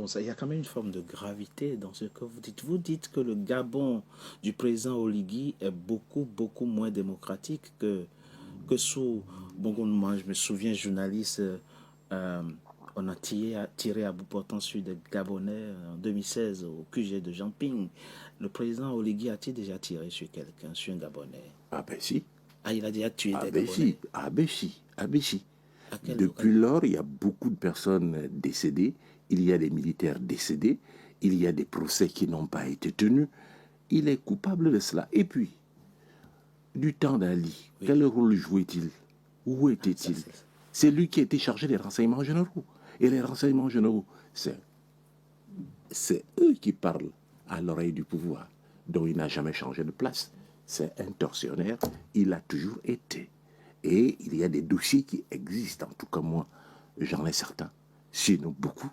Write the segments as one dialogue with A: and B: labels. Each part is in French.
A: Ndonsa, il y a quand même une forme de gravité dans ce que vous dites. Vous dites que le Gabon du président Oligui est beaucoup moins démocratique que sous Bongo Numa. Je me souviens, journaliste, euh, on a tiré à bout portant sur des Gabonais en 2016 au QG de Jean-Ping. Le président Oligui a-t-il déjà tiré sur quelqu'un, sur un Gabonais?
B: Ah ben si.
A: Ah, il a déjà tué
B: Ah
A: des
B: ben
A: Gabonais?
B: si. Ah ben si. Ah ben si.
A: À quelle
B: Depuis
A: localité?
B: lors, il y a beaucoup de personnes décédées. Il y a des militaires décédés. Il y a des procès qui n'ont pas été tenus. Il est coupable de cela. Et puis, du temps d'Ali,
A: Oui.
B: quel rôle jouait-il? Où était-il? C'est lui qui était chargé des renseignements généraux. Et les renseignements généraux, c'est eux qui parlent à l'oreille du pouvoir. Donc il n'a jamais changé de place. C'est un tortionnaire, il a toujours été. Et il y a des dossiers qui existent, en tout cas moi, j'en ai certains, sinon beaucoup.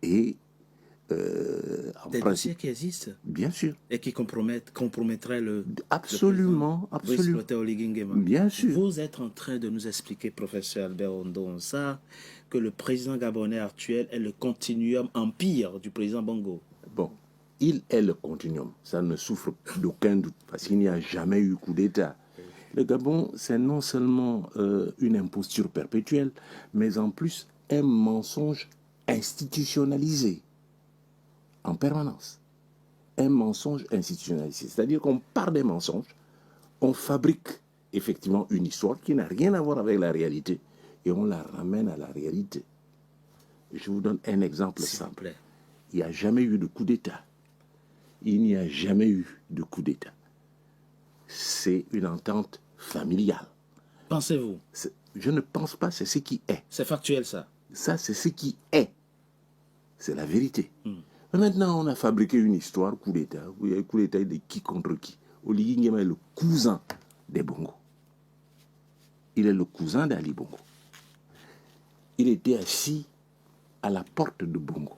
B: Et en
A: Des
B: principe,
A: dossiers qui existent
B: bien sûr,
A: et qui compromettraient
B: absolument,
A: le
B: absolument,
A: exploiter Oligui Nguema.
B: bien sûr.
A: Vous êtes en train de nous expliquer, professeur Albert Ondonsa, que le président gabonais actuel est le continuum empire du président Bongo.
B: Bon, il est le continuum, ça ne souffre d'aucun doute, parce qu'il n'y a jamais eu coup d'État. Le Gabon, c'est non seulement une imposture perpétuelle, mais en plus un mensonge institutionnalisé en permanence. Un mensonge institutionnalisé. C'est-à-dire qu'on part des mensonges, on fabrique effectivement une histoire qui n'a rien à voir avec la réalité et on la ramène à la réalité. Je vous donne un exemple simple. Il n'y a jamais eu de coup d'État. Il n'y a jamais eu de coup d'État. C'est une entente familiale.
A: Pensez-vous?
B: Je ne pense pas, c'est ce qui est.
A: C'est factuel, ça.
B: Ça, c'est ce qui est. C'est la vérité. Maintenant, on a fabriqué une histoire, coup d'État. Vous voyez, coup d'État de qui contre qui? Oligui Nguema est le cousin des Bongo. Il est le cousin d'Ali Bongo. Il était assis à la porte de Bongo.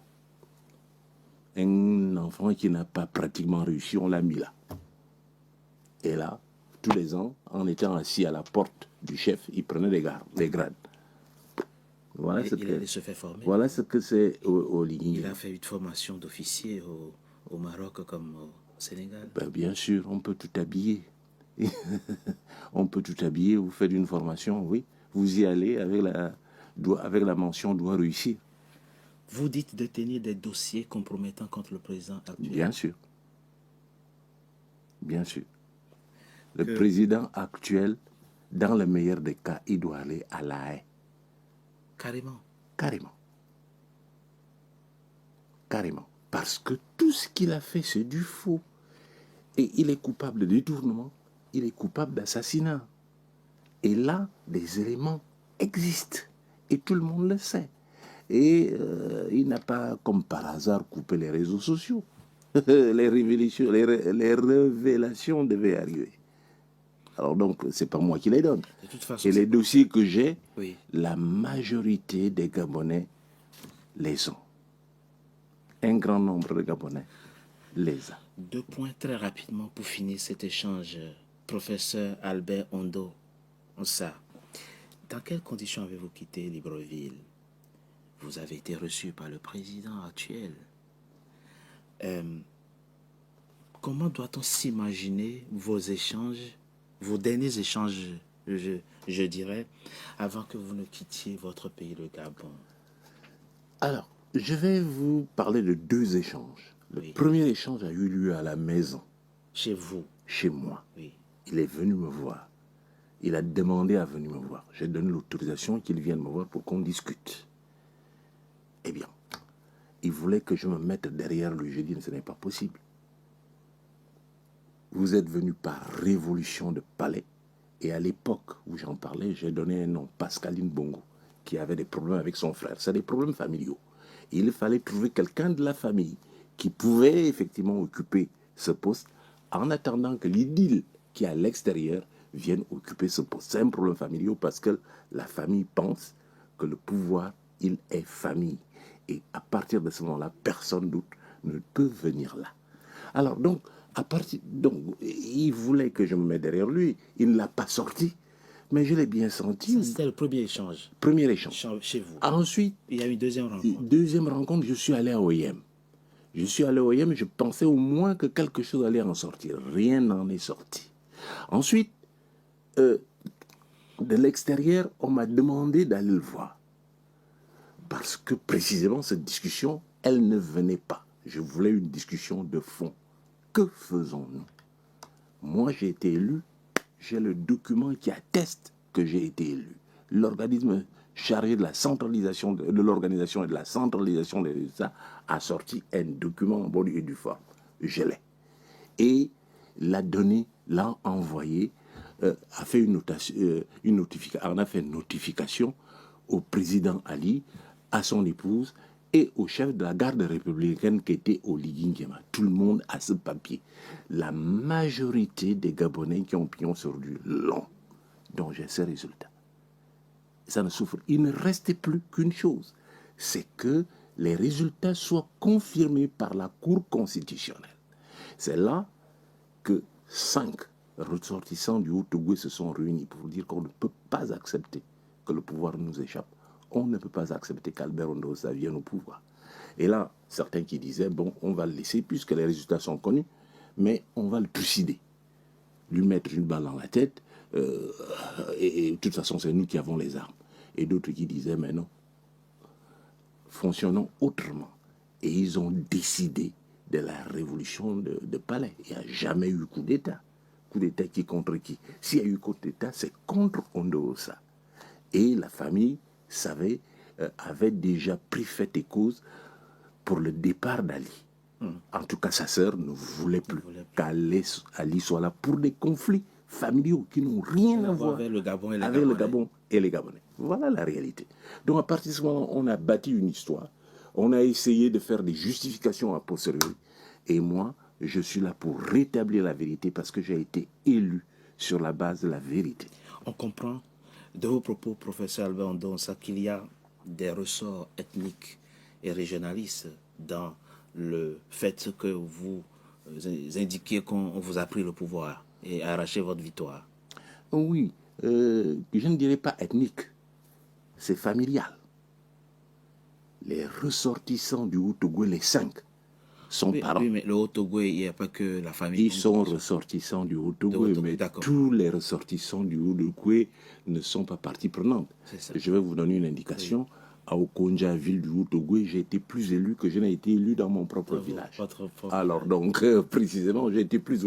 B: Un enfant qui n'a pas pratiquement réussi, on l'a mis là. Et là, tous les ans, en étant assis à la porte du chef, il prenait des grades.
A: Voilà il allait se faire former.
B: Voilà ce que c'est Oligui Nguema.
A: Il a fait une formation d'officier au Maroc comme au Sénégal.
B: Ben, bien sûr, on peut tout habiller. On peut tout habiller, vous faites une formation, oui. Vous y allez avec la mention doit réussir.
A: Vous dites détenir des dossiers compromettants contre le président actuel.
B: Bien sûr. Bien sûr. Le président actuel, dans le meilleur des cas, il doit aller à La Haye.
A: Carrément.
B: Carrément. Carrément. Parce que tout ce qu'il a fait, c'est du faux. Et il est coupable de détournement, il est coupable d'assassinat. Et là, des éléments existent. Et tout le monde le sait. Et il n'a pas, comme par hasard, coupé les réseaux sociaux. les révélations devaient arriver. Alors donc, c'est pas moi qui les donne.
A: De toute façon,
B: et les dossiers que j'ai,
A: oui,
B: la majorité des Gabonais les ont. Un grand nombre de Gabonais les a.
A: 2 points très rapidement pour finir cet échange, professeur Albert Ondonsa. Dans quelles conditions avez-vous quitté Libreville? Vous avez été reçu par le président actuel. Comment doit-on s'imaginer vos échanges, vos derniers échanges, je dirais, avant que vous ne quittiez votre pays, le Gabon?
B: Alors, je vais vous parler de 2 échanges. Le premier échange a eu lieu à la maison.
A: Chez vous?
B: Chez moi.
A: Oui.
B: Il est venu me voir. Il a demandé à venir me voir. J'ai donné l'autorisation qu'il vienne me voir pour qu'on discute. Eh bien, il voulait que je me mette derrière lui. J'ai dit, ce n'est pas possible. Vous êtes venu par révolution de palais. Et à l'époque où j'en parlais, j'ai donné un nom, Pascaline Bongo, qui avait des problèmes avec son frère. C'est des problèmes familiaux. Il fallait trouver quelqu'un de la famille qui pouvait effectivement occuper ce poste en attendant que l'idylle qui est à l'extérieur vienne occuper ce poste. C'est un problème familial parce que la famille pense que le pouvoir, il est famille. Et à partir de ce moment-là, personne d'autre ne peut venir là. Alors donc, il voulait que je me mette derrière lui. Il ne l'a pas sorti. Mais je l'ai bien senti.
A: Ça, c'était le premier échange.
B: Premier échange.
A: Chez vous.
B: Ensuite,
A: il y a eu une deuxième rencontre.
B: Deuxième rencontre, je suis allé à OIM. Je suis allé à OIM et je pensais au moins que quelque chose allait en sortir. Rien n'en est sorti. Ensuite, de l'extérieur, on m'a demandé d'aller le voir. Parce que précisément, cette discussion, elle ne venait pas. Je voulais une discussion de fond. Que faisons-nous? Moi, j'ai été élu. J'ai le document qui atteste que j'ai été élu. L'organisme chargé de la centralisation de l'organisation et de la centralisation des résultats a sorti un document en bonne et due forme. Je l'ai. Et l'a donné, l'a envoyé, a fait une notification, on a fait une notification au président Ali, à son épouse et au chef de la garde républicaine qui était Oligui Nguema. Tout le monde a ce papier. La majorité des Gabonais qui ont pignon sur du long, dont j'ai ces résultats. Ça ne souffre. Il ne restait plus qu'une chose, c'est que les résultats soient confirmés par la Cour constitutionnelle. C'est là que 5 ressortissants du Haut-Togo se sont réunis pour dire qu'on ne peut pas accepter que le pouvoir nous échappe. On ne peut pas accepter qu'Albert Ondosa vienne au pouvoir. Et là, certains qui disaient, bon, on va le laisser puisque les résultats sont connus, mais on va le trucider, lui mettre une balle dans la tête, et de toute façon, c'est nous qui avons les armes. Et d'autres qui disaient, mais non, fonctionnons autrement. Et ils ont décidé de la révolution de Palais. Il n'y a jamais eu coup d'État. Coup d'État qui contre qui? S'il y a eu coup d'État, c'est contre Ondosa. Et la famille savait, avait déjà pris fait et cause pour le départ d'Ali. En tout cas, sa sœur ne voulait plus qu'Ali soit là pour des conflits familiaux qui n'ont rien à voir
A: avec le Gabon
B: et les Gabonais. Voilà la réalité. Donc à partir de ce moment, on a bâti une histoire. On a essayé de faire des justifications a posteriori. Et moi, je suis là pour rétablir la vérité parce que j'ai été élu sur la base de la vérité.
A: On comprend de vos propos, professeur Albert Ondonsa, qu'il y a des ressorts ethniques et régionalistes dans le fait que vous indiquiez qu'on vous a pris le pouvoir et arraché votre victoire.
B: Oui, je ne dirais pas ethnique, c'est familial. Les ressortissants du Haut-Togo, les 5, sont parents.
A: Oui, mais le Haut-Togo, il n'y a pas que la famille.
B: Ils sont ressortissants du Haut-Togo, mais tous les ressortissants du Haut-Togo ne sont pas partie prenante. Je vais vous donner une indication. Oui. À Okonja, ville du Haut-Togo, j'ai été plus élu que je n'ai été élu dans mon propre village. Alors donc, précisément, j'ai été plus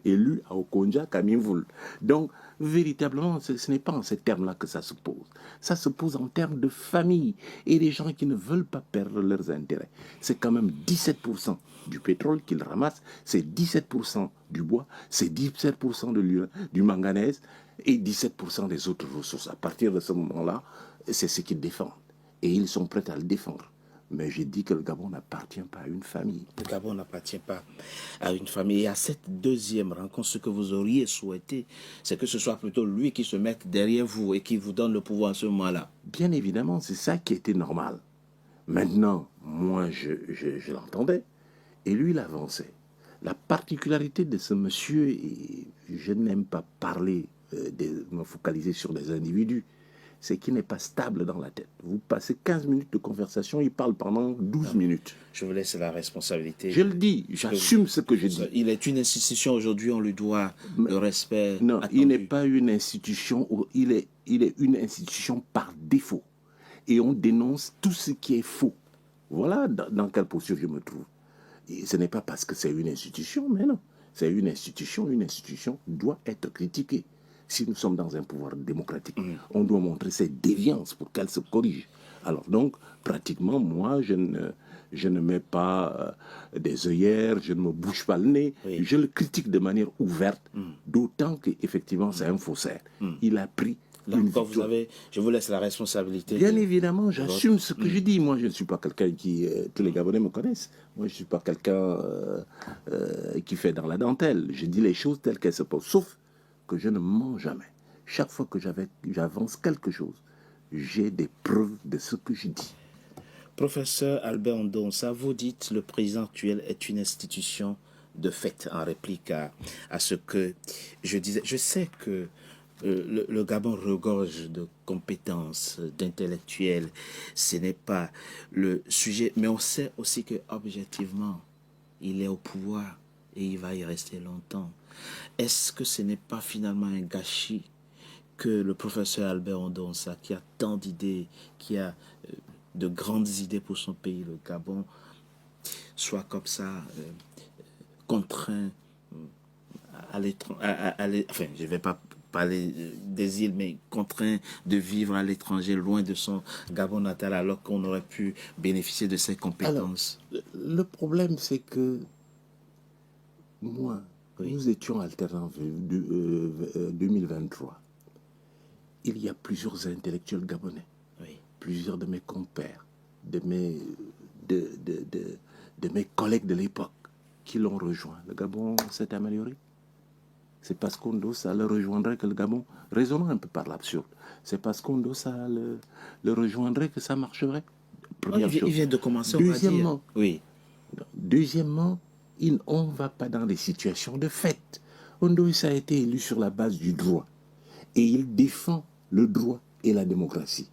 B: élu à Okonja qu'à Minvoul. Donc, véritablement, ce n'est pas en ces termes-là que ça se pose. Ça se pose en termes de famille et des gens qui ne veulent pas perdre leurs intérêts. C'est quand même 17% du pétrole qu'ils ramassent, c'est 17% du bois, c'est 17% du manganèse et 17% des autres ressources. À partir de ce moment-là, c'est ce qu'ils défendent. Et ils sont prêts à le défendre. Mais j'ai dit que le Gabon n'appartient pas à une famille.
A: Le Gabon n'appartient pas à une famille. Et à cette deuxième rencontre, ce que vous auriez souhaité, c'est que ce soit plutôt lui qui se mette derrière vous et qui vous donne le pouvoir à ce moment-là.
B: Bien évidemment, c'est ça qui était normal. Maintenant, moi, je l'entendais. Et lui, il avançait. La particularité de ce monsieur, et je n'aime pas parler, me focaliser sur des individus, c'est qu'il n'est pas stable dans la tête. Vous passez 15 minutes de conversation, il parle pendant 12 minutes.
A: Je vous laisse la responsabilité.
B: Je le dis, j'assume ce que je dis.
A: Il est une institution aujourd'hui, on lui doit le respect.
B: Non,
A: attendu.
B: Il n'est pas une institution, il est une institution par défaut. Et on dénonce tout ce qui est faux. Voilà dans quelle posture je me trouve. Et ce n'est pas parce que c'est une institution, mais non. C'est une institution doit être critiquée. Si nous sommes dans un pouvoir démocratique, on doit montrer ses déviances pour qu'elle se corrige. Alors donc, pratiquement, moi, je ne mets pas des œillères, je ne me bouge pas le nez. Oui. Je le critique de manière ouverte, d'autant qu'effectivement, c'est un faussaire. Il a pris une victoire.
A: Je vous laisse la responsabilité.
B: Bien évidemment, j'assume ce que je dis. Moi, je ne suis pas quelqu'un qui... tous les Gabonais me connaissent. Moi, je ne suis pas quelqu'un qui fait dans la dentelle. Je dis les choses telles qu'elles se posent. Sauf que je ne mens jamais. Chaque fois que j'avance quelque chose, j'ai des preuves de ce que je dis.
A: Professeur Albert Ondonsa, vous dites le président actuel est une institution de fait, en réplique à ce que je disais. Je sais que le Gabon regorge de compétences, d'intellectuels. Ce n'est pas le sujet. Mais on sait aussi que objectivement, il est au pouvoir et il va y rester longtemps. Est-ce que ce n'est pas finalement un gâchis que le professeur Albert Ondonsa, qui a tant d'idées, qui a de grandes idées pour son pays, le Gabon, soit comme ça contraint à l'étranger, enfin, je ne vais pas parler des îles, mais contraint de vivre à l'étranger, loin de son Gabon natal, alors qu'on aurait pu bénéficier de ses compétences.
B: Alors, le problème, c'est que moi, nous étions alternants 2023. Il y a plusieurs intellectuels gabonais, plusieurs de mes compères, de mes collègues de l'époque qui l'ont rejoint. Le Gabon s'est amélioré. C'est parce qu'Ondossa le rejoindrait que le Gabon, raisonnons un peu par l'absurde, c'est parce qu'Ondossa le rejoindrait que ça marcherait.
A: Première chose. Il vient de commencer,
B: Deuxièmement,
A: on va dire. Oui.
B: Deuxièmement, on ne va pas dans des situations de fait. Ondossa a été élu sur la base du droit. Et il défend le droit et la démocratie.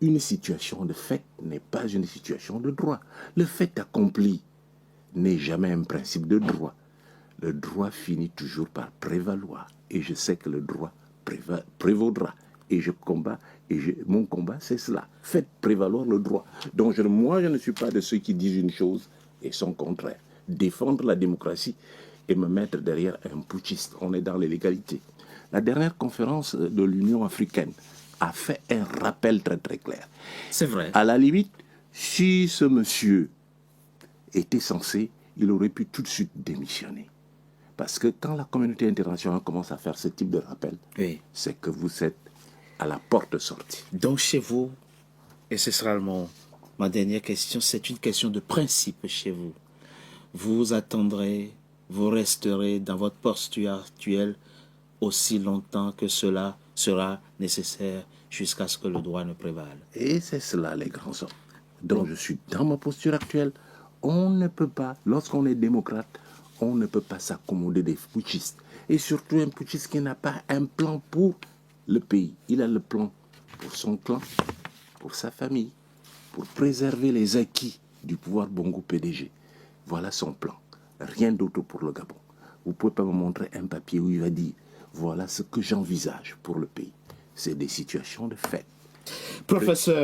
B: Une situation de fait n'est pas une situation de droit. Le fait accompli n'est jamais un principe de droit. Le droit finit toujours par prévaloir. Et je sais que le droit prévaudra. Et je combats, mon combat, c'est cela. Faites prévaloir le droit. Donc moi, je ne suis pas de ceux qui disent une chose et son contraire. Défendre la démocratie et me mettre derrière un putschiste. On est dans l'illégalité. La dernière conférence de l'Union africaine a fait un rappel très très clair.
A: C'est vrai.
B: À la limite, si ce monsieur était censé, il aurait pu tout de suite démissionner. Parce que quand la communauté internationale commence à faire ce type de rappel, c'est que vous êtes à la porte de sortie.
A: Donc chez vous, et ce sera ma dernière question, c'est une question de principe chez vous. Vous attendrez, vous resterez dans votre posture actuelle aussi longtemps que cela sera nécessaire jusqu'à ce que le droit ne prévale.
B: Et c'est cela les grands hommes. Donc je suis dans ma posture actuelle. On ne peut pas, lorsqu'on est démocrate, on ne peut pas s'accommoder des putschistes. Et surtout un putschiste qui n'a pas un plan pour le pays. Il a le plan pour son clan, pour sa famille, pour préserver les acquis du pouvoir Bongo PDG. Voilà son plan. Rien d'autre pour le Gabon. Vous ne pouvez pas me montrer un papier où il va dire voilà ce que j'envisage pour le pays. C'est des situations de fait.
A: Professeur